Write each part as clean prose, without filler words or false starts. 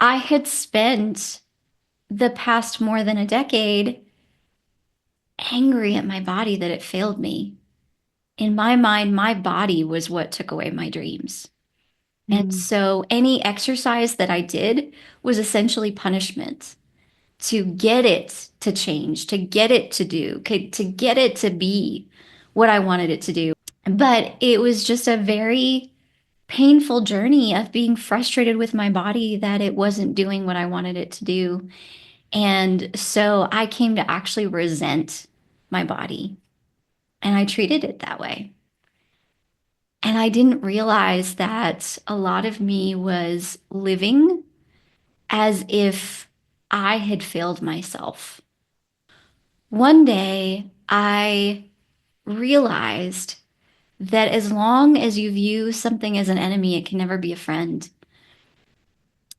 I had spent the past more than a decade angry at my body that it failed me. In my mind, my body was what took away my dreams. And Mm. so any exercise that I did was essentially punishment to get it to change, to get it to do, to get it to be what I wanted it to do. But it was just a very painful journey of being frustrated with my body that it wasn't doing what I wanted it to do. And so I came to actually resent my body and I treated it that way. And I didn't realize that a lot of me was living as if I had failed myself. One day I realized that as long as you view something as an enemy, it can never be a friend.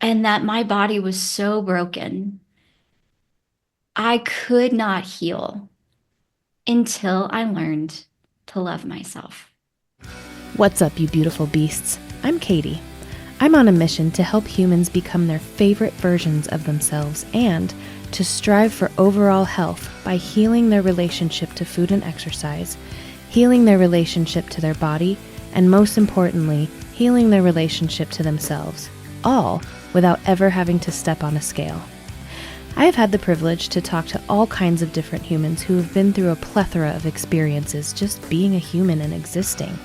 And that my body was so broken, I could not heal until I learned to love myself. What's up, you beautiful beasts? I'm Katie. I'm on a mission to help humans become their favorite versions of themselves and to strive for overall health by healing their relationship to food and exercise, healing their relationship to their body, and most importantly, healing their relationship to themselves, all without ever having to step on a scale. I have had the privilege to talk to all kinds of different humans who have been through a plethora of experiences just being a human and existing.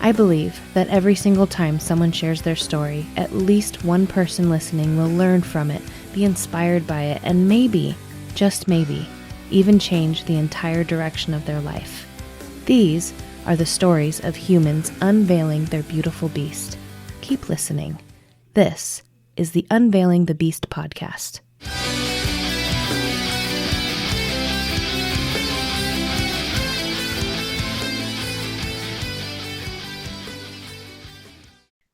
I believe that every single time someone shares their story, at least one person listening will learn from it, be inspired by it, and maybe, just maybe, even change the entire direction of their life. These are the stories of humans unveiling their beautiful beast. Keep listening. This is the Unveiling the Beast podcast.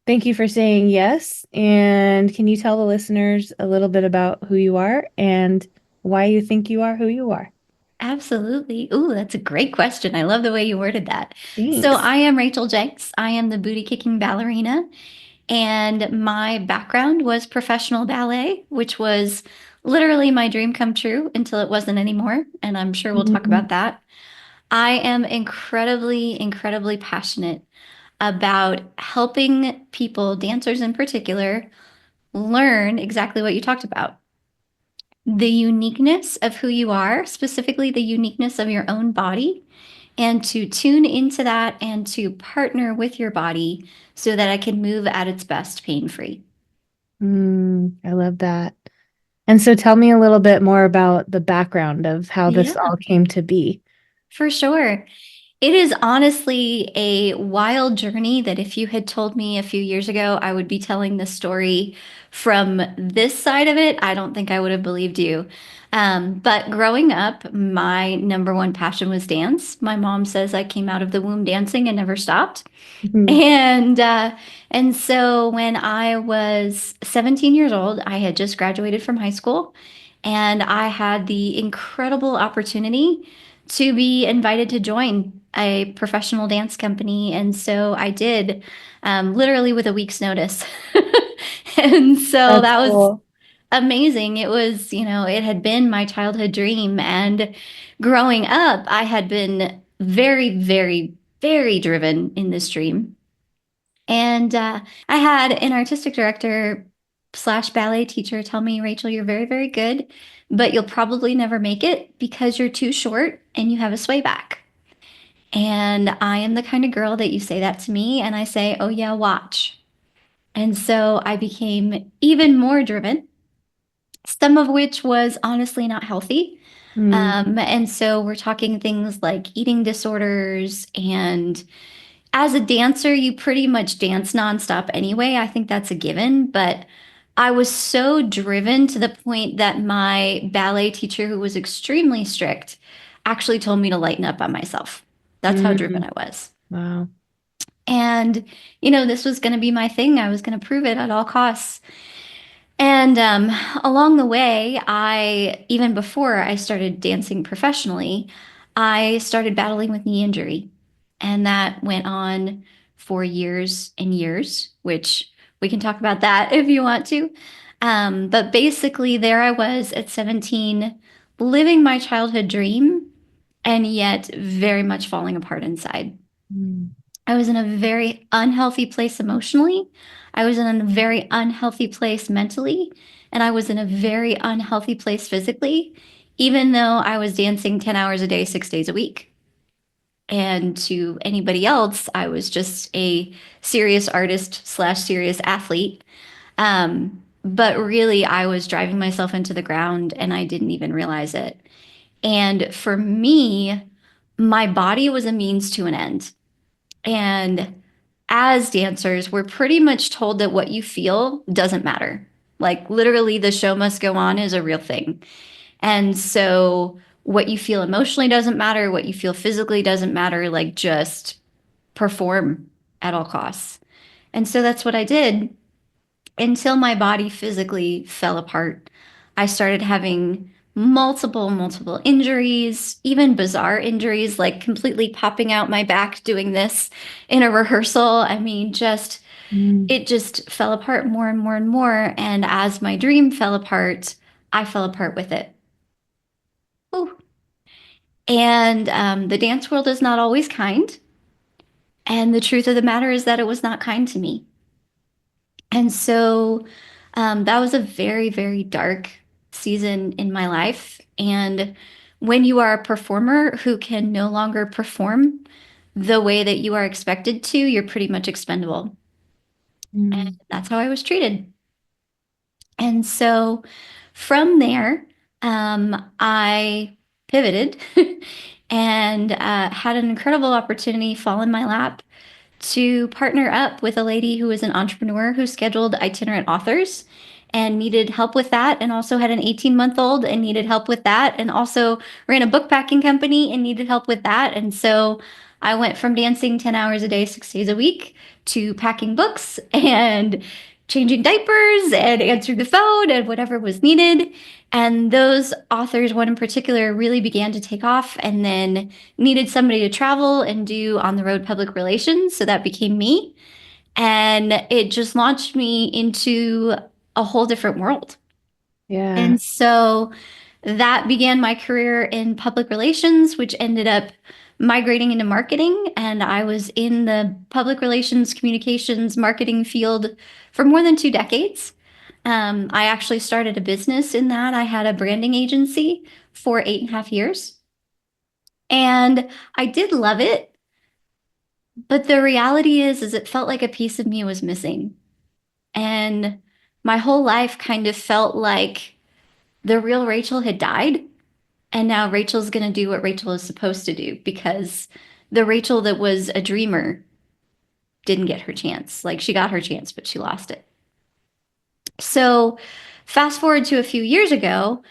Thank you for saying yes. And can you tell the listeners a little bit about who you are and why you think you are who you are? Absolutely. Ooh, that's a great question. I love the way you worded that. So, Thanks. I am Rachel Jenks. I am the Booty Kicking Ballerina, and my background was professional ballet, which was literally my dream come true until it wasn't anymore. And I'm sure we'll talk Mm. about that. I am incredibly, incredibly passionate about helping people, dancers in particular, learn exactly what you talked about. The uniqueness of who you are, specifically the uniqueness of your own body, and to tune into that and to partner with your body so that I can move at its best pain free. I love that. And so tell me a little bit more about the background of how this Yeah, all came to be. for sure. It is honestly a wild journey that if you had told me a few years ago I would be telling this story from this side of it, I don't think I would have believed you. But growing up, my number one passion was dance. My mom says I came out of the womb dancing and never stopped. Mhm. And uh, and so when I was 17 years old, I had just graduated from high school, and I had the incredible opportunity to be invited to join a professional dance company. And so I did, literally with a week's notice. And so That's that was cool. amazing. It was, it had been my childhood dream. And growing up, I had been very, very, very driven in this dream. And I had an artistic director slash ballet teacher tell me, Rachel, you're very, very good, but you'll probably never make it because you're too short and you have a sway back. And I am the kind of girl that you say that to me, and I say, oh, yeah, watch. And so I became even more driven, some of which was honestly not healthy. Mm. And so we're talking things like eating disorders, and as a dancer, you pretty much dance nonstop anyway. I think that's a given. But I was so driven to the point that my ballet teacher, who was extremely strict, actually told me to lighten up on myself. That's how driven Mm. I was. Wow. And, this was going to be my thing. I was going to prove it at all costs. And along the way, even before I started dancing professionally, I started battling with knee injury. And that went on for years and years, which we can talk about that if you want to. But basically, there I was at 17, living my childhood dream, and yet very much falling apart inside. Mm. I was in a very unhealthy place emotionally. I was in a very unhealthy place mentally, and I was in a very unhealthy place physically, even though I was dancing 10 hours a day, 6 days a week. And to anybody else, I was just a serious artist slash serious athlete. But really, I was driving myself into the ground and I didn't even realize it. And for me, my body was a means to an end. And as dancers, we're pretty much told that what you feel doesn't matter. Like literally, the show must go on is a real thing. And so, what you feel emotionally doesn't matter, what you feel physically doesn't matter, like just perform at all costs. And so, that's what I did until my body physically fell apart. I started having multiple injuries, even bizarre injuries, like completely popping out my back doing this in a rehearsal. I mean, just Mm. it just fell apart more and more and more. And as my dream fell apart, I fell apart with it. Ooh. And the dance world is not always kind. And the truth of the matter is that it was not kind to me. And so that was a very dark season in my life. And when you are a performer who can no longer perform the way that you are expected to, you're pretty much expendable. And Mm. that's how I was treated. And so from there, I pivoted and had an incredible opportunity fall in my lap to partner up with a lady who was an entrepreneur who scheduled itinerant authors and needed help with that, and also had an 18-month-old and needed help with that, and also ran a book packing company and needed help with that. And so I went from dancing 10 hours a day, 6 days a week, to packing books and changing diapers and answering the phone and whatever was needed. And those authors, one in particular, really began to take off and then needed somebody to travel and do on the road public relations. So that became me. And it just launched me into a whole different world. Yeah. And so that began my career in public relations, which ended up migrating into marketing. And I was in the public relations, communications, marketing field for more than 2 decades. I actually started a business in that. I had a branding agency for 8.5 years. And I did love it. But the reality is it felt like a piece of me was missing. And my whole life kind of felt like the real Rachel had died. And now Rachel's going to do what Rachel is supposed to do because the Rachel that was a dreamer didn't get her chance. Like she got her chance, but she lost it. So fast forward to a few years ago.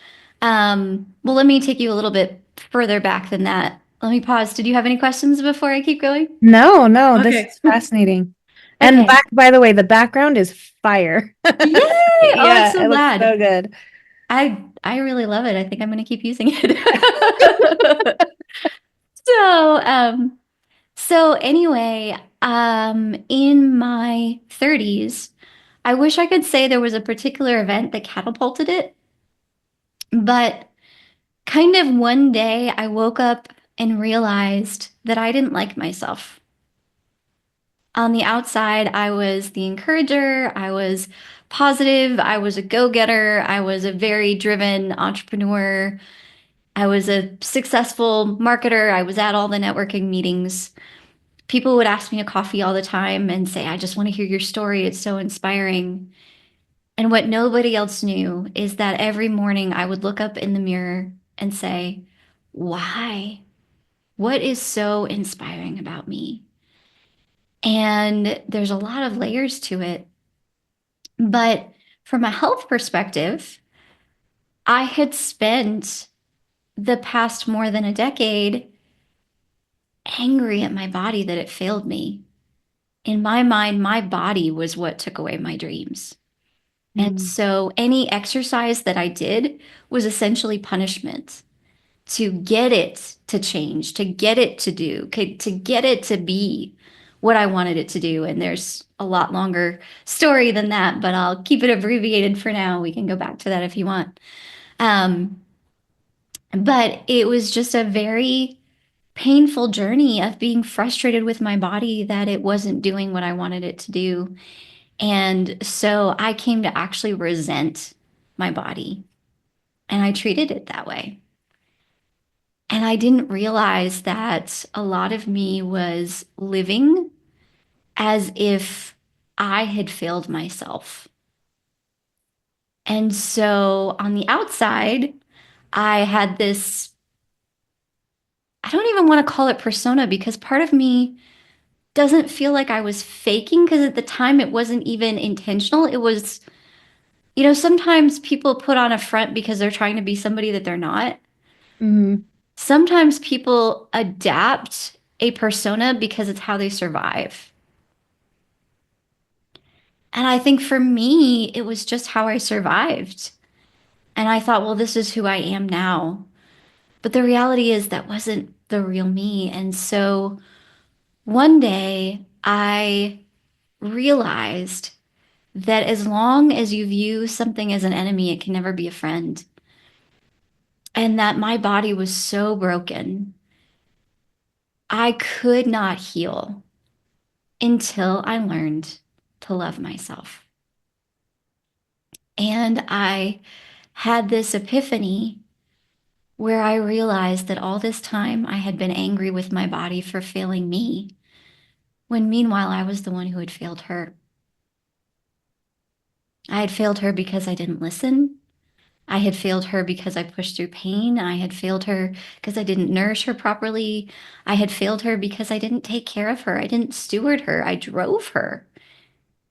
Well, let me take you a little bit further back than that. Let me pause. Did you have any questions before I keep going? No, no, this Okay. is fascinating. And Okay. by the way, the background is fire. Yay! Oh, I'm Yeah, so it looks glad. so good. I really love it. I think I'm going to keep using it. So, so anyway, in my 30s, I wish I could say there was a particular event that catapulted it, but kind of one day I woke up and realized that I didn't like myself. On the outside, I was the encourager, I was positive, I was a go-getter, I was a very driven entrepreneur, I was a successful marketer, I was at all the networking meetings. People would ask me to coffee all the time and say, I just want to hear your story. It's so inspiring. And what nobody else knew is that every morning I would look up in the mirror and say, why? What is so inspiring about me? And there's a lot of layers to it. But from a health perspective, I had spent the past more than a decade angry at my body that it failed me. In my mind, my body was what took away my dreams. And Mm. so any exercise that I did was essentially punishment to get it to change, to get it to do, to get it to be what I wanted it to do. And there's a lot longer story than that, but I'll keep it abbreviated for now. We can go back to that if you want. Um, but it was just a very painful journey of being frustrated with my body that it wasn't doing what I wanted it to do. And so I came to actually resent my body and I treated it that way. And I didn't realize that a lot of me was living as if I had failed myself. And so on the outside, I had this, I don't even want to call it persona because part of me doesn't feel like I was faking because at the time it wasn't even intentional. It was, sometimes people put on a front because they're trying to be somebody that they're not. Hmm. Sometimes people adapt a persona because it's how they survive. And I think for me, it was just how I survived. And I thought, well, this is who I am now. But the reality is that wasn't the real me. And so one day I realized that as long as you view something as an enemy, it can never be a friend. And that my body was so broken, I could not heal until I learned to love myself. And I had this epiphany where I realized that all this time I had been angry with my body for failing me, when meanwhile I was the one who had failed her. I had failed her because I didn't listen. I had failed her because I pushed through pain. I had failed her because I didn't nourish her properly. I had failed her because I didn't take care of her. I didn't steward her. I drove her.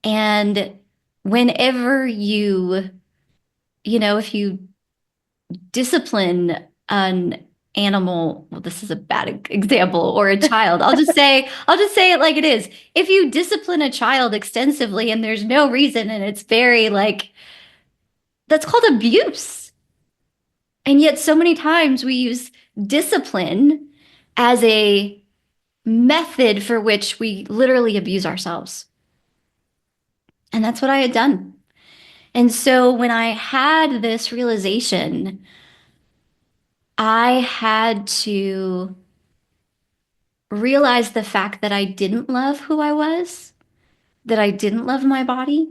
And whenever if you discipline an animal, well, this is a bad example, or a child. I'll just say it like it is. If you discipline a child extensively and there's no reason and it's very like that's called abuse. And yet so many times we use discipline as a method for which we literally abuse ourselves. And that's what I had done. And so when I had this realization, I had to realize the fact that I didn't love who I was, that I didn't love my body,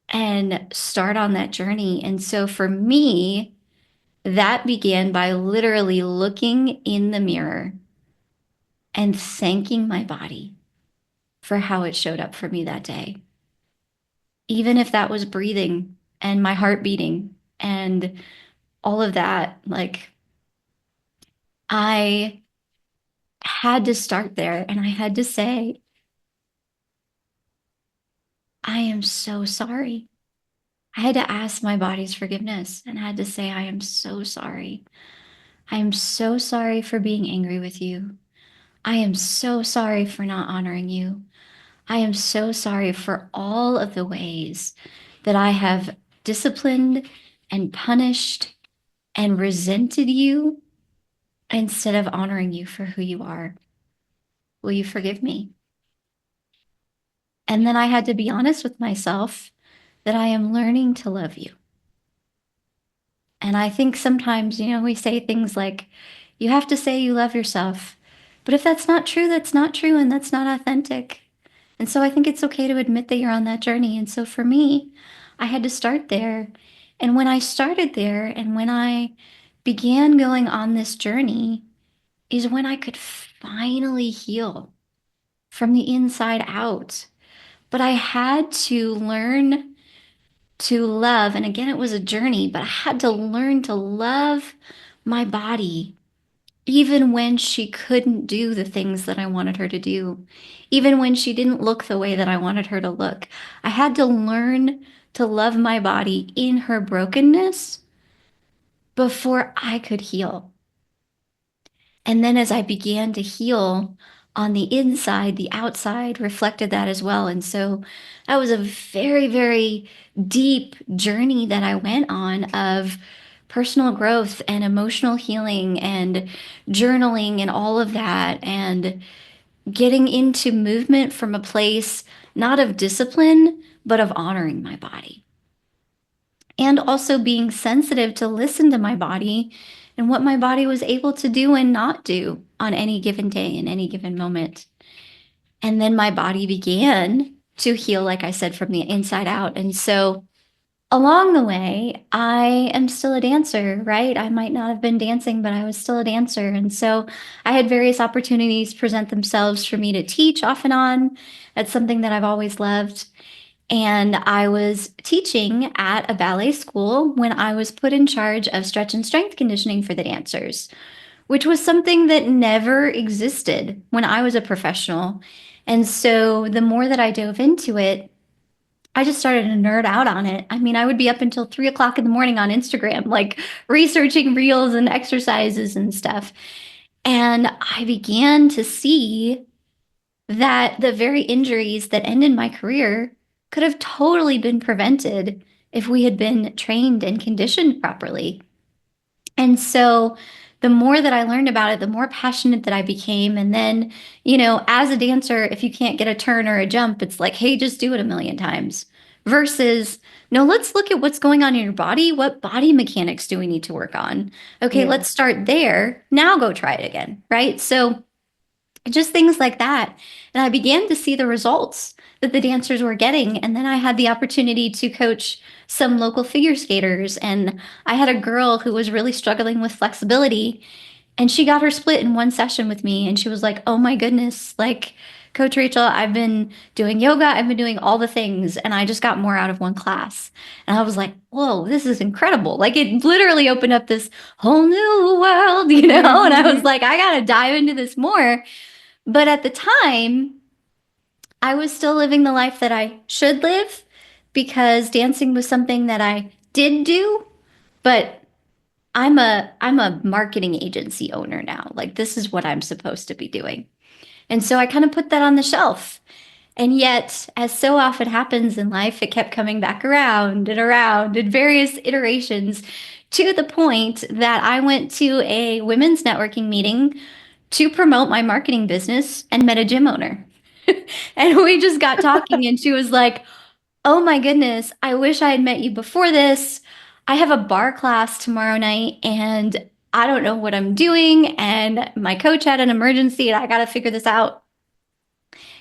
and start on that journey. And so for me, that began by literally looking in the mirror and thanking my body for how it showed up for me that day. Even if that was breathing and my heart beating and all of that, like I had to start there and I had to say, I am so sorry. I had to ask my body's forgiveness and I had to say, I am so sorry. I am so sorry for being angry with you. I am so sorry for not honoring you. I am so sorry for all of the ways that I have disciplined and punished and resented you instead of honoring you for who you are. Will you forgive me? And then I had to be honest with myself that I am learning to love you. And I think sometimes, we say things like, you have to say you love yourself. But if that's not true, that's not true and that's not authentic. And so I think it's okay to admit that you're on that journey. And so for me, I had to start there. And when I started there and when I began going on this journey, is when I could finally heal from the inside out. But I had to learn to love. And again, it was a journey, but I had to learn to love my body, even when she couldn't do the things that I wanted her to do, even when she didn't look the way that I wanted her to look. I had to learn to love my body in her brokenness before I could heal. And then as I began to heal on the inside, the outside reflected that as well. And so that was a very, very deep journey that I went on of personal growth and emotional healing and journaling and all of that. And getting into movement from a place not of discipline, but of honoring my body. And also being sensitive to listen to my body and what my body was able to do and not do on any given day in any given moment. And then my body began to heal, like I said, from the inside out. And so along the way, I am still a dancer, right? I might not have been dancing, but I was still a dancer. And so I had various opportunities present themselves for me to teach off and on. That's something that I've always loved. And I was teaching at a ballet school when I was put in charge of stretch and strength conditioning for the dancers, which was something that never existed when I was a professional. And so the more that I dove into it, I just started to nerd out on it. I mean, I would be up until 3 o'clock in the morning on Instagram, like researching reels and exercises and stuff. And I began to see that the very injuries that ended my career could have totally been prevented if we had been trained and conditioned properly. And so the more that I learned about it, the more passionate that I became. And then, as a dancer, if you can't get a turn or a jump, it's like, hey, just do it a million times. Versus, no, let's look at what's going on in your body. What body mechanics do we need to work on? Okay, Yeah. let's start there. Now go try it again, right? So just things like that. And I began to see the results that the dancers were getting. And then I had the opportunity to coach some local figure skaters. And I had a girl who was really struggling with flexibility. And she got her split in one session with me. And she was like, oh my goodness, like, Coach Rachel, I've been doing yoga, I've been doing all the things, and I just got more out of one class. And I was like, whoa, this is incredible. Like, it literally opened up this whole new world, And I was like, I got to dive into this more. But at the time, I was still living the life that I should live because dancing was something that I did do, but I'm a marketing agency owner now. Like this is what I'm supposed to be doing. And so I kind of put that on the shelf. And yet, as so often happens in life, it kept coming back around in various iterations to the point that I went to a women's networking meeting to promote my marketing business and met a gym owner. And we just got talking, and she was like, oh my goodness, I wish I had met you before this. I have a bar class tomorrow night, and I don't know what I'm doing. And my coach had an emergency, and I got to figure this out.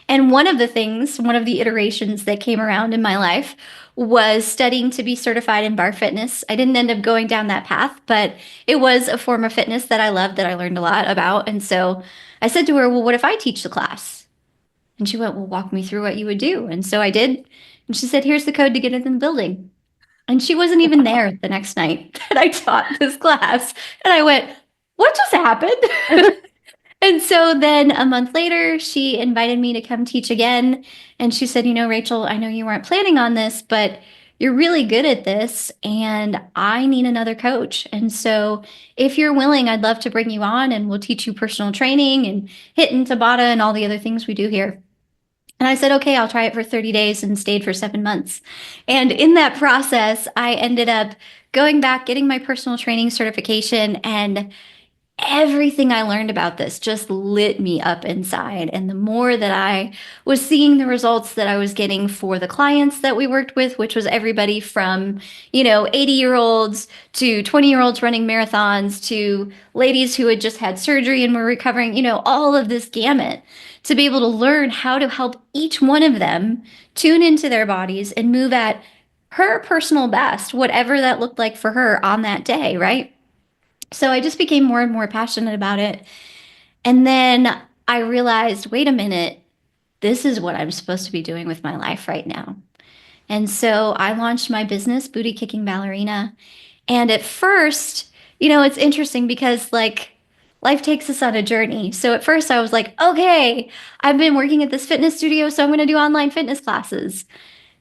And one of the iterations that came around in my life was studying to be certified in bar fitness. I didn't end up going down that path, but it was a form of fitness that I loved, that I learned a lot about. And so I said to her, well, what if I teach the class? And she went, well, walk me through what you would do. And so I did. And she said, here's the code to get in the building. And she wasn't even there the next night that I taught this class. And I went, what just happened? And so then a month later, she invited me to come teach again. And she said, Rachel, I know you weren't planning on this, but you're really good at this, and I need another coach. And so if you're willing, I'd love to bring you on and we'll teach you personal training and HIIT and Tabata and all the other things we do here. And I said, okay, I'll try it for 30 days and stayed for 7 months. And in that process, I ended up going back, getting my personal training certification, and everything I learned about this just lit me up inside. And the more that I was seeing the results that I was getting for the clients that we worked with, which was everybody from, 80-year-olds to 20-year-olds running marathons to ladies who had just had surgery and were recovering, all of this gamut, to be able to learn how to help each one of them tune into their bodies and move at her personal best, whatever that looked like for her on that day, right? So I just became more and more passionate about it. And then I realized, wait a minute, this is what I'm supposed to be doing with my life right now. And so I launched my business, Booty Kicking Ballerina. And at first, it's interesting because like life takes us on a journey. So at first I was like, okay, I've been working at this fitness studio, so I'm going to do online fitness classes.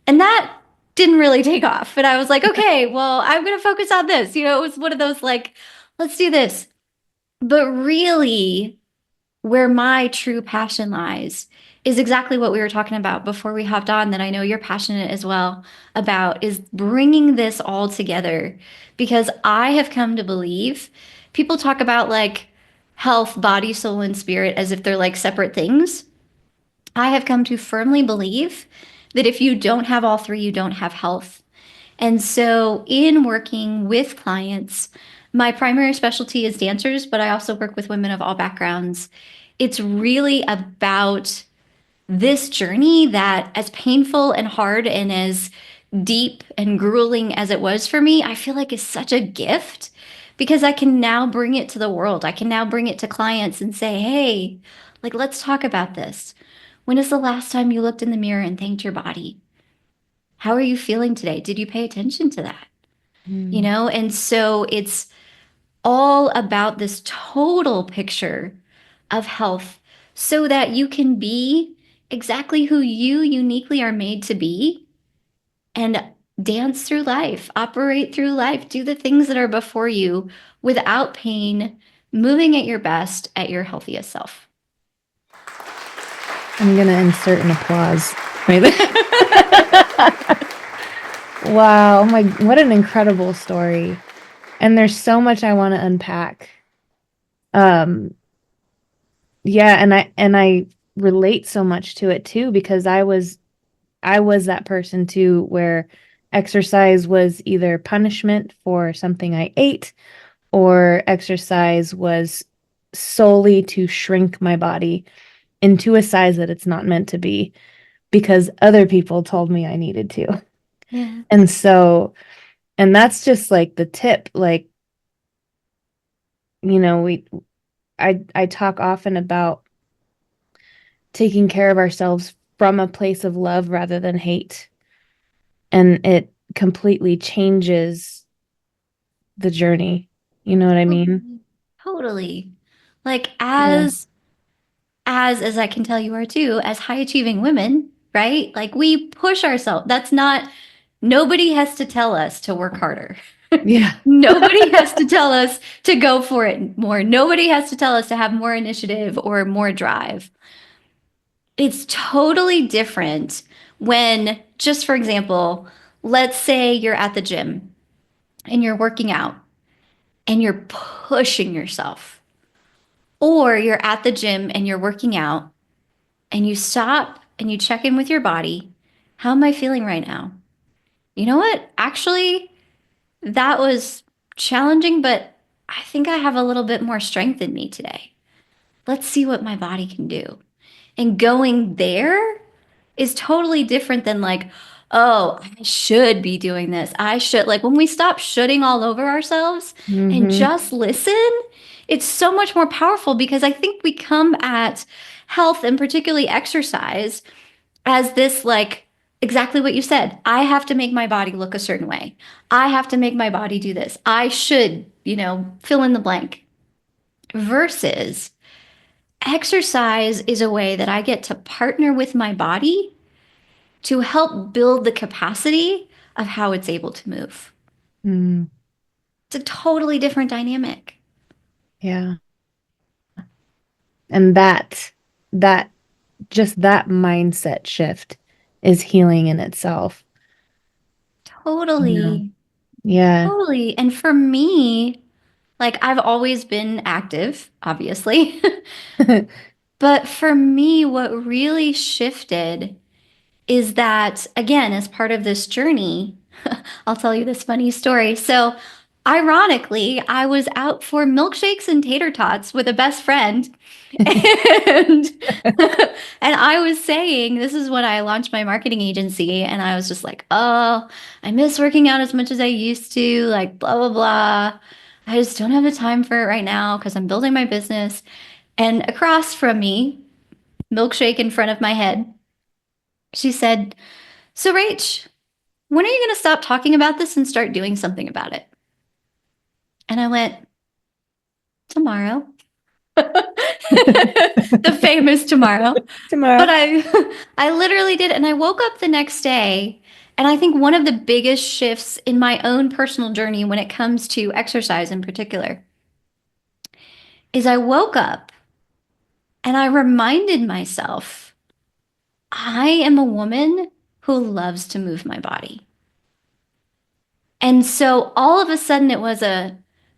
And that didn't really take off. But I was like, okay, well, I'm going to focus on this. It was one of those like, let's do this. But really, where my true passion lies is exactly what we were talking about before we hopped on, that I know you're passionate as well about, is bringing this all together. Because I have come to believe people talk about like health, body, soul, and spirit as if they're like separate things. I have come to firmly believe that if you don't have all three, you don't have health. And so, in working with clients, my primary specialty is dancers, but I also work with women of all backgrounds. It's really about this journey that, as painful and hard and as deep and grueling as it was for me, I feel like is such a gift because I can now bring it to the world. I can now bring it to clients and say, hey, like, let's talk about this. When is the last time you looked in the mirror and thanked your body? How are you feeling today? Did you pay attention to that? Mm. And so it's all about this total picture of health so that you can be exactly who you uniquely are made to be and dance through life, operate through life, do the things that are before you without pain, moving at your best, at your healthiest self. I'm gonna insert an applause right there. Wow, oh my, what an incredible story. And there's so much I want to unpack. Um, yeah, and I relate so much to it too because I was that person too where exercise was either punishment for something I ate or exercise was solely to shrink my body into a size that it's not meant to be because other people told me I needed to. Yeah. And so, and that's just like the tip. Like, I talk often about taking care of ourselves from a place of love rather than hate. And it completely changes the journey. You know what I mean? Totally. Totally. Like Yeah. as I can tell you are too, as high achieving women, right? Like we push ourselves. That's not, nobody has to tell us to work harder. Yeah. Nobody has to tell us to go for it more. Nobody has to tell us to have more initiative or more drive. It's totally different when, just for example, let's say you're at the gym and you're working out and you're pushing yourself, or you're at the gym and you're working out and you stop and you check in with your body. How am I feeling right now? You know what? Actually, that was challenging, but I think I have a little bit more strength in me today. Let's see what my body can do. And going there is totally different than like, oh, I should be doing this. I should. Like when we stop shoulding all over ourselves and Mm-hmm. just listen, it's so much more powerful because I think we come at health and particularly exercise as this like exactly what you said. I have to make my body look a certain way. I have to make my body do this. I should, fill in the blank. Versus exercise is a way that I get to partner with my body to help build the capacity of how it's able to move. Mm, It's a totally different dynamic. yeah. And that just that mindset shift is healing in itself. Yeah. Totally. Yeah. Totally. And for me, like I've always been active, obviously. But for me, what really shifted is that, again, as part of this journey, I'll tell you this funny story. So, ironically, I was out for milkshakes and tater tots with a best friend. And and I was saying, this is when I launched my marketing agency, and I was just like, "Oh, I miss working out as much as I used to, like blah blah blah. I just don't have the time for it right now because I'm building my business." And across from me, milkshake in front of my head, she said, "So, Rach, when are you going to stop talking about this and start doing something about it?" And I went, "Tomorrow." The famous tomorrow. But Tomorrow. I literally did. And I woke up the next day. And I think one of the biggest shifts in my own personal journey when it comes to exercise in particular is I woke up and I reminded myself I am a woman who loves to move my body. And so all of a sudden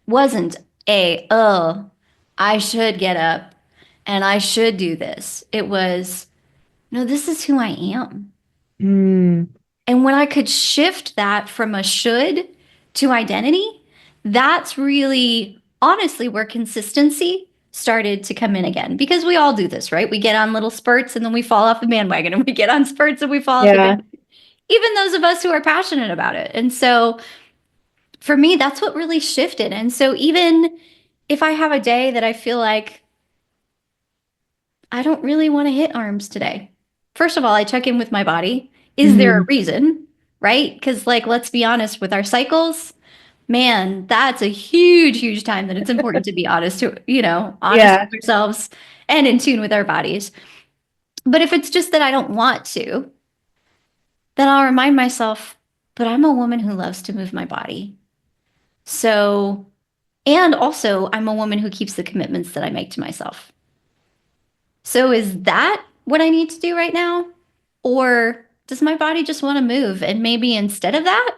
wasn't a, oh, I should get up and I should do this. It was, No, this is who I am. Mm, And when I could shift that from a should to identity, that's really honestly where consistency started to come in again. Because we all do this, right? We get on little spurts and then we fall off the bandwagon, and we get on spurts and we fall off the yeah. bandwagon, even those of us who are passionate about it. And so for me, that's what really shifted. And so even if I have a day that I feel like I don't really want to hit arms today, first of all, I check in with my body. Is there a Hmm. reason? Right? Because, like, let's be honest with our cycles, man, that's a huge, huge time that it's important to be honest to, honest Yeah. with ourselves and in tune with our bodies. But if it's just that I don't want to, then I'll remind myself, but I'm a woman who loves to move my body. So, and also, I'm a woman who keeps the commitments that I make to myself. So, is that what I need to do right now? Or does my body just want to move? And maybe instead of that,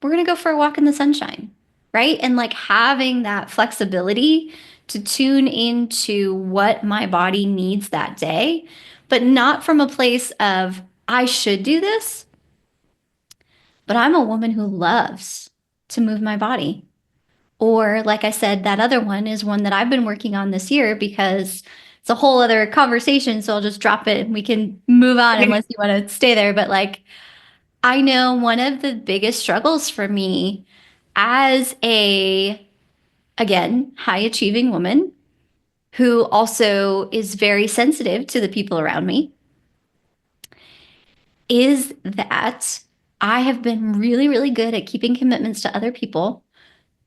we're going to go for a walk in the sunshine, right? And like having that flexibility to tune into what my body needs that day, but not from a place of, I should do this, but I'm a woman who loves to move my body. Or, like I said, that other one is one that I've been working on this year because it's a whole other conversation. So I'll just drop it and we can move on unless you want to stay there. But like, I know one of the biggest struggles for me as a, again, high achieving woman who also is very sensitive to the people around me is that I have been really, really good at keeping commitments to other people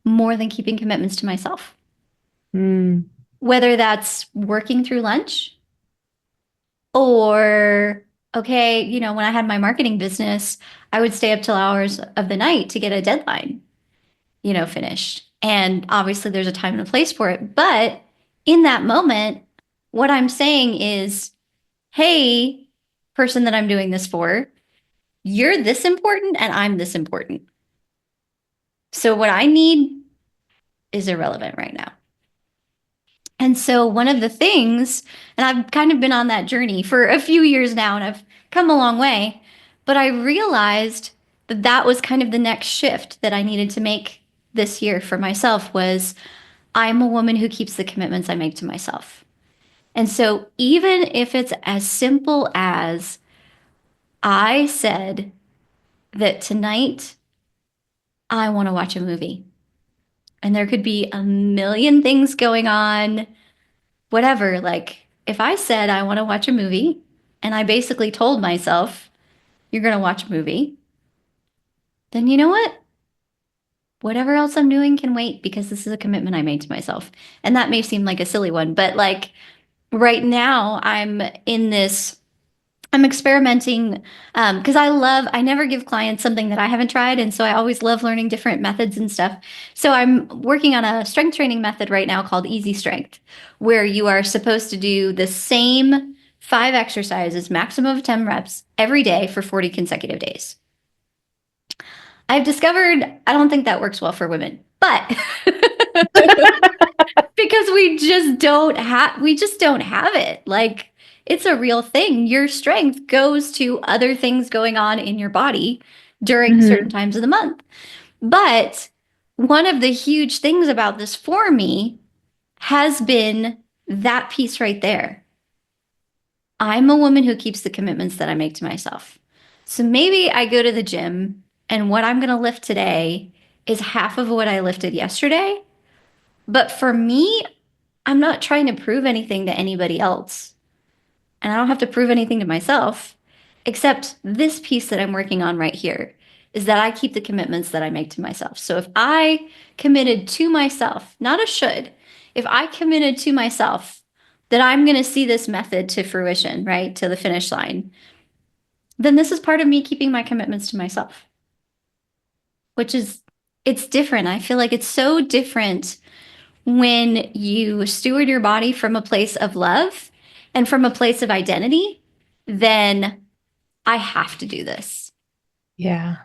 more than keeping commitments to myself. Mm. Whether that's working through lunch or, okay, when I had my marketing business, I would stay up till hours of the night to get a deadline, finished. And obviously there's a time and a place for it. But in that moment, what I'm saying is, hey, person that I'm doing this for, you're this important and I'm this important. So what I need is irrelevant right now. And so one of the things, and I've kind of been on that journey for a few years now, and I've come a long way, but I realized that that was kind of the next shift that I needed to make this year for myself was I'm a woman who keeps the commitments I make to myself. And so even if it's as simple as I said that tonight I want to watch a movie, and there could be a million things going on, whatever. Like, if I said I want to watch a movie and I basically told myself, you're going to watch a movie, then you know what? Whatever else I'm doing can wait because this is a commitment I made to myself. And that may seem like a silly one, but like right now, I'm experimenting because I never give clients something that I haven't tried. And so I always love learning different methods and stuff. So I'm working on a strength training method right now called Easy Strength, where you are supposed to do the same 5 exercises, maximum of 10 reps every day for 40 consecutive days. I've discovered I don't think that works well for women, but because we just don't have it. Like it's a real thing. Your strength goes to other things going on in your body during certain Hmm. times of the month. But one of the huge things about this for me has been that piece right there. I'm a woman who keeps the commitments that I make to myself. So maybe I go to the gym and what I'm going to lift today is half of what I lifted yesterday. But for me, I'm not trying to prove anything to anybody else. And I don't have to prove anything to myself, except this piece that I'm working on right here is that I keep the commitments that I make to myself. So if I committed to myself, not a should, if I committed to myself that I'm going to see this method to fruition, right, to the finish line, then this is part of me keeping my commitments to myself, which is, it's different. I feel like it's so different when you steward your body from a place of love and from a place of identity, then I have to do this. Yeah.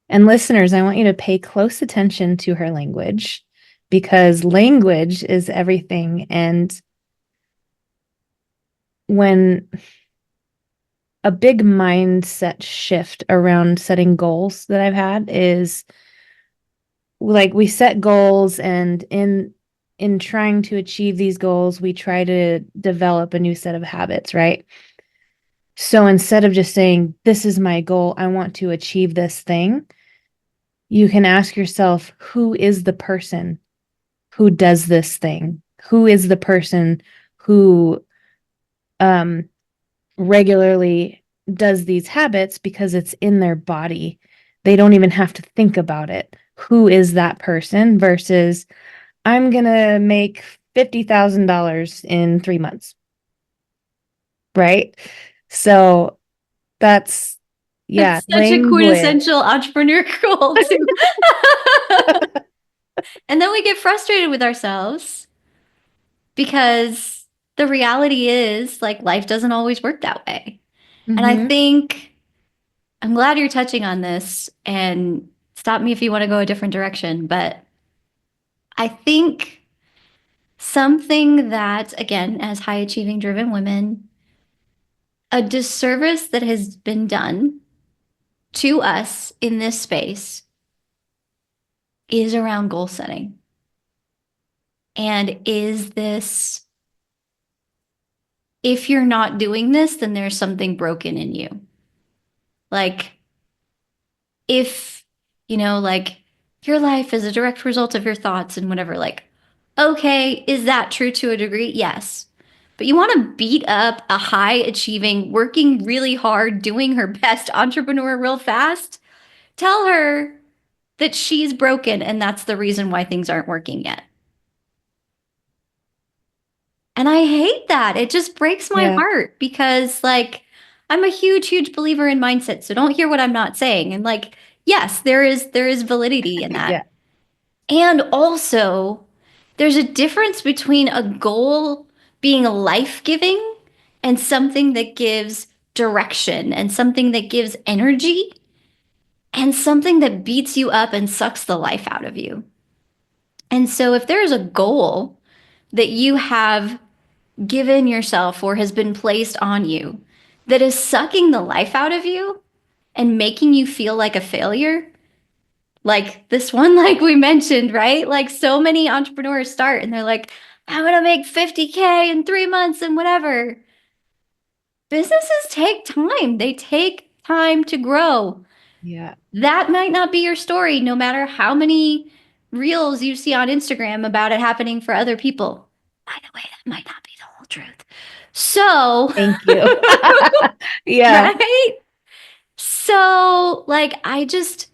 And listeners, I want you to pay close attention to her language because language is everything. And when a big mindset shift around setting goals that I've had is like we set goals, and in trying to achieve these goals, we try to develop a new set of habits, right? So instead of just saying, this is my goal, I want to achieve this thing, you can ask yourself, who is the person who does this thing? Who is the person who um, regularly does these habits because it's in their body? They don't even have to think about it. Who is that person versus I'm going to make $50,000 in 3 months, right? So that's, yeah, It's such a language. quintessential entrepreneur goal too. And then we get frustrated with ourselves because the reality is like life doesn't always work that way. And I Mm-hmm. think I'm glad you're touching on this and stop me if you want to go a different direction. But I think something that, again, as high achieving driven women, a disservice that has been done to us in this space is around goal setting. And is this, if you're not doing this, then there's something broken in you. Like, if, like your life is a direct result of your thoughts and whatever, like, okay, is that true to a degree? Yes. But you want to beat up a high achieving, working really hard, doing her best entrepreneur real fast? Tell her that she's broken and that's the reason why things aren't working yet. And I hate that. It just breaks my Yeah. heart because, like, I'm a huge, huge believer in mindset. So don't hear what I'm not saying. And like, yes, there is validity in that. Yeah. And also, there's a difference between a goal being life-giving and something that gives direction and something that gives energy and something that beats you up and sucks the life out of you. And so if there's a goal that you have given yourself or has been placed on you that is sucking the life out of you and making you feel like a failure, like this one, like we mentioned, right? Like so many entrepreneurs start and they're like, I'm gonna make 50K in 3 months and whatever. Businesses take time, they take time to grow. Yeah. That might not be your story, no matter how many reels you see on Instagram about it happening for other people. By the way, that might not be the whole truth. So, Thank you. Yeah. right? So, like, I just,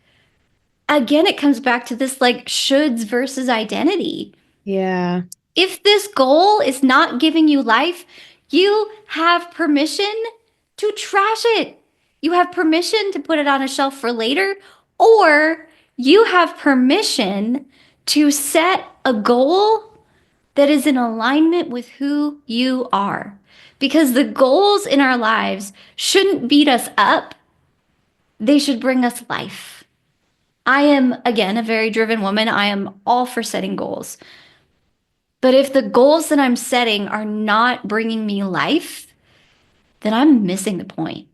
again, it comes back to this like shoulds versus identity. Yeah. If this goal is not giving you life, you have permission to trash it. You have permission to put it on a shelf for later, or you have permission to set a goal that is in alignment with who you are. Because the goals in our lives shouldn't beat us up, they should bring us life. I am, again, a very driven woman. I am all for setting goals. But if the goals that I'm setting are not bringing me life, then I'm missing the point.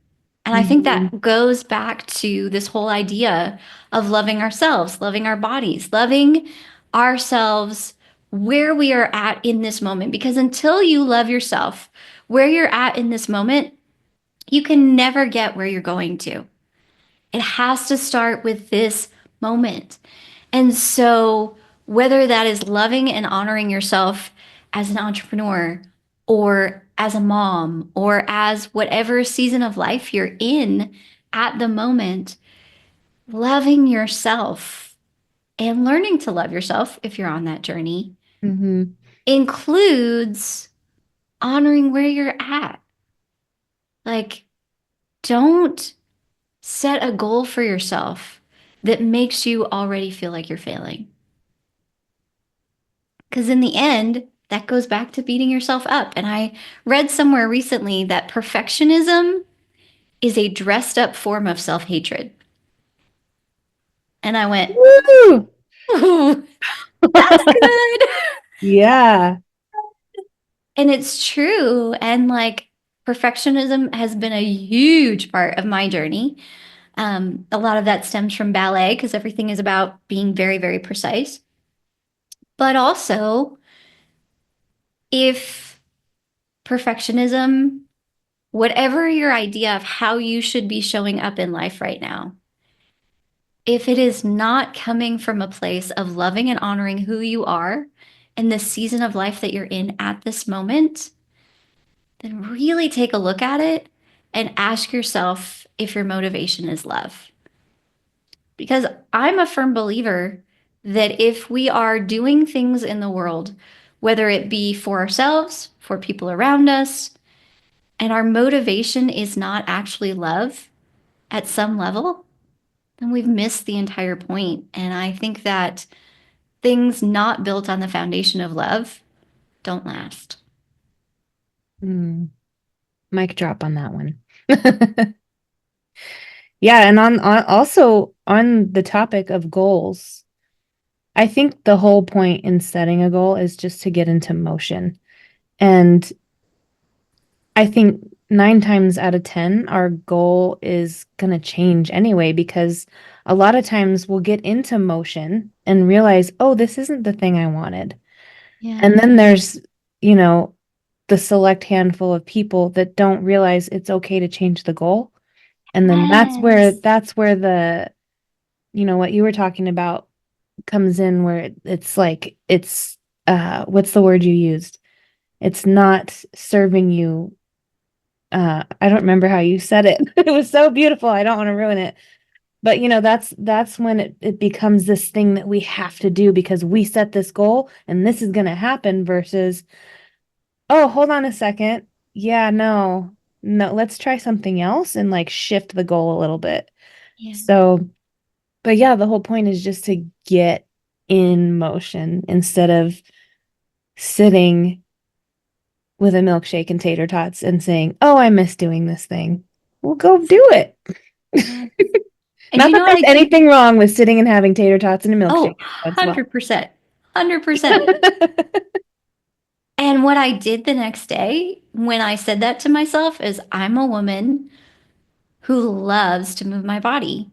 And I think Hmm. that goes back to this whole idea of loving ourselves, loving our bodies, loving ourselves where we are at in this moment. Because until you love yourself where you're at in this moment, you can never get where you're going to. It has to start with this moment. And so, whether that is loving and honoring yourself as an entrepreneur or as a mom or as whatever season of life you're in at the moment, loving yourself and learning to love yourself if you're on that journey Hmm. includes honoring where you're at. Like, don't set a goal for yourself that makes you already feel like you're failing. Because in the end, that goes back to beating yourself up. And I read somewhere recently that perfectionism is a dressed up form of self hatred. And I went, Woo! ooh, that's good. Yeah. And it's true. And like, Perfectionism has been a huge part of my journey. A lot of that stems from ballet because everything is about being very, very precise. But also, if perfectionism, whatever your idea of how you should be showing up in life right now, if it is not coming from a place of loving and honoring who you are and the season of life that you're in at this moment, then really take a look at it and ask yourself if your motivation is love. Because I'm a firm believer that if we are doing things in the world, whether it be for ourselves, for people around us, and our motivation is not actually love at some level, then we've missed the entire point. And I think that things not built on the foundation of love don't last. Mm, mic drop on that one. Yeah, and on also on the topic of goals, I think the whole point in setting a goal is just to get into motion. And I think 9 times out of 10, our goal is going to change anyway, because a lot of times we'll get into motion and realize, oh, this isn't the thing I wanted. And Yeah. then there's, you know, the select handful of people that don't realize it's okay to change the goal. And then Yes. that's where the, what you were talking about comes in, where it's like, it's, what's the word you used? It's not serving you. I don't remember how you said it. It was so beautiful. I don't want to ruin it. But that's when it becomes this thing that we have to do because we set this goal and this is going to happen versus, oh, hold on a second. Yeah, no, no, let's try something else and like shift the goal a little bit. Yeah. So, but yeah, the whole point is just to get in motion instead of sitting with a milkshake and tater tots and saying, oh, I miss doing this thing. Well, go do it. Yeah. And Not you that know what there's I think? anything wrong with sitting and having tater tots and a milkshake Oh, every once in a while. 100%. 100%. And what I did the next day when I said that to myself is I'm a woman who loves to move my body.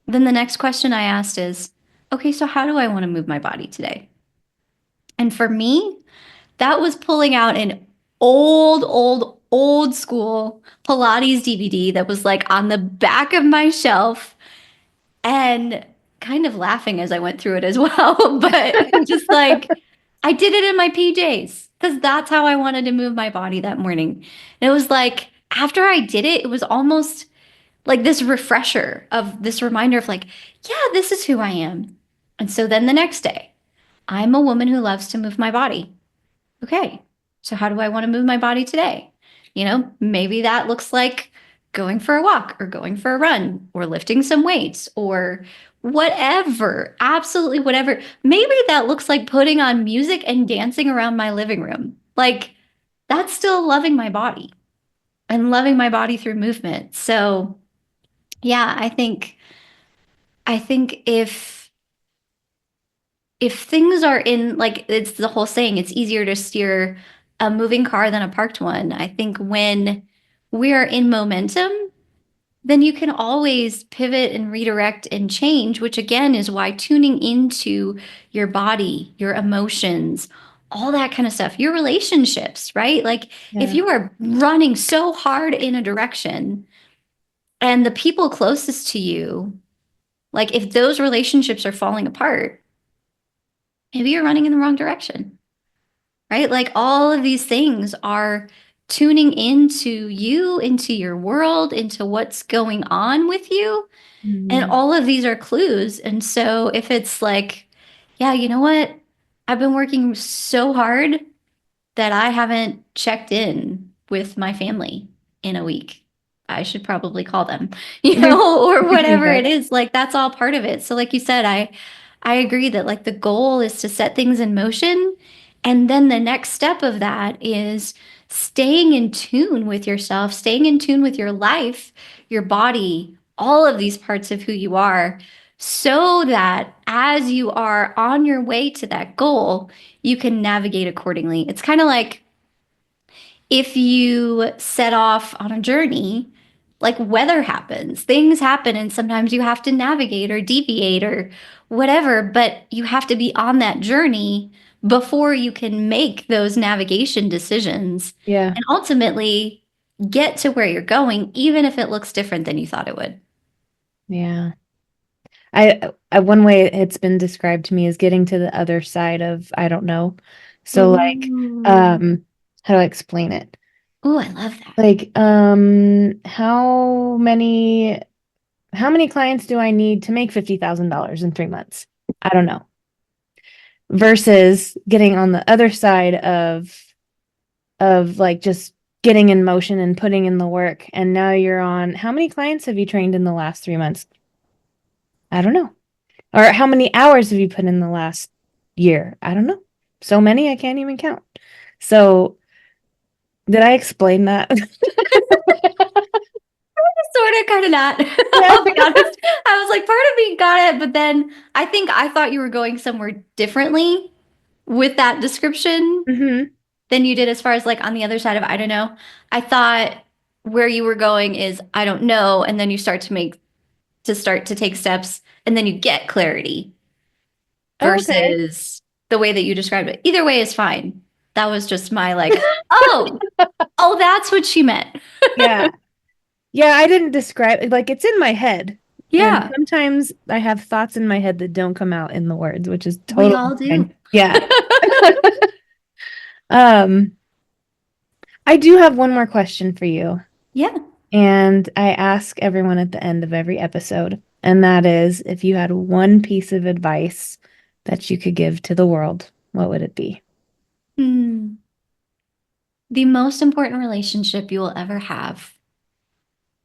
Then the next question I asked is, okay, so how do I want to move my body today? And for me, that was pulling out an old school Pilates DVD that was like on the back of my shelf and kind of laughing as I went through it as well. But I'm just like, I did it in my PJs because that's how I wanted to move my body that morning. And it was like, after I did it, it was almost like this refresher of this reminder of like, yeah, this is who I am. And so then the next day, I'm a woman who loves to move my body. Okay, so how do I want to move my body today? Maybe that looks like going for a walk or going for a run or lifting some weights or whatever, absolutely whatever. Maybe that looks like putting on music and dancing around my living room. Like that's still loving my body and loving my body through movement. So, yeah, I think if things are in like it's the whole saying, it's easier to steer a moving car than a parked one. I think when we are in momentum, then you can always pivot and redirect and change, which again is why tuning into your body, your emotions, all that kind of stuff, your relationships, right? Like if Yeah. you are running so hard in a direction and the people closest to you, like if those relationships are falling apart, maybe you're running in the wrong direction, right? Like all of these things are tuning into you, into your world, into what's going on with you. And Mm. all of these are clues. And so if it's like, yeah, you know what? I've been working so hard that I haven't checked in with my family in a week. I should probably call them, or whatever Yeah. it is. Like that's all part of it. So like you said, I agree that like the goal is to set things in motion. And then the next step of that is staying in tune with yourself, staying in tune with your life, your body, all of these parts of who you are, so that as you are on your way to that goal, you can navigate accordingly. It's kind of like If you set off on a journey, like weather happens, things happen, and sometimes you have to navigate or deviate or whatever, but you have to be on that journey before you can make those navigation decisions Yeah. and ultimately get to where you're going, even if it looks different than you thought it would. Yeah. One way it's been described to me is getting to the other side of I don't know. So like, Ooh. how do I explain it? Ooh, I love that. Like, how many clients do I need to make $50,000 in 3 months? I don't know. Versus getting on the other side of like just getting in motion and putting in the work. And now you're on, how many clients have you trained in the last 3 months? I don't know. Or how many hours have you put in the last year? I don't know. So many I can't even count. So did I explain that? Sort of, kind of not. Yeah. I'll be honest. I was like, part of me got it, but then I think I thought you were going somewhere differently with that description Hmm. than you did as far as like on the other side of I don't know. I thought where you were going is I don't know, and then you start to take steps, and then you get clarity Okay. versus the way that you described it. Either way is fine. That was just my like, oh, that's what she meant. Yeah. Yeah, I didn't describe it. Like it's in my head. And Yeah, sometimes I have thoughts in my head that don't come out in the words, which is we totally all do. fine. Yeah. Um, I do have one more question for you. Yeah. And I ask everyone at the end of every episode, and that is if you had one piece of advice that you could give to the world, what would it be? Hmm. The most important relationship you will ever have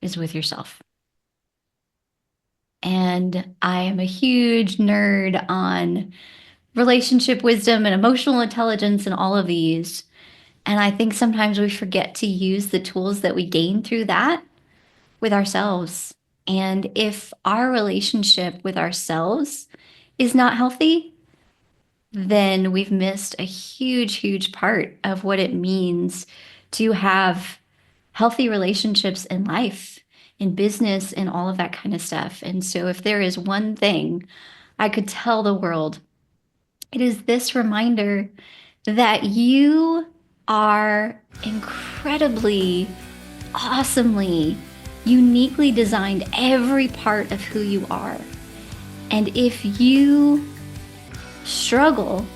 is with yourself. And I am a huge nerd on relationship wisdom and emotional intelligence and all of these. And I think sometimes we forget to use the tools that we gain through that with ourselves. And if our relationship with ourselves is not healthy, then we've missed a huge, huge part of what it means to have healthy relationships in life, in business, and all of that kind of stuff. And so, if there is one thing I could tell the world, it is this reminder that you are incredibly, awesomely, uniquely designed every part of who you are. And if you struggle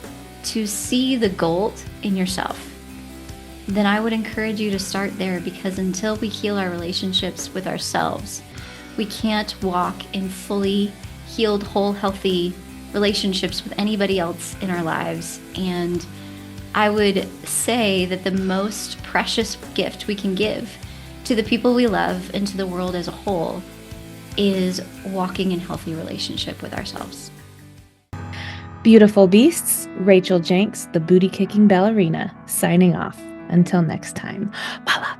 to see the gold in yourself, then I would encourage you to start there because until we heal our relationships with ourselves, we can't walk in fully healed, whole, healthy relationships with anybody else in our lives. And I would say that the most precious gift we can give to the people we love and to the world as a whole is walking in healthy relationship with ourselves. Beautiful beasts, Rachel Jenks, the Booty Kicking Ballerina, signing off. Until next time. Bye bye.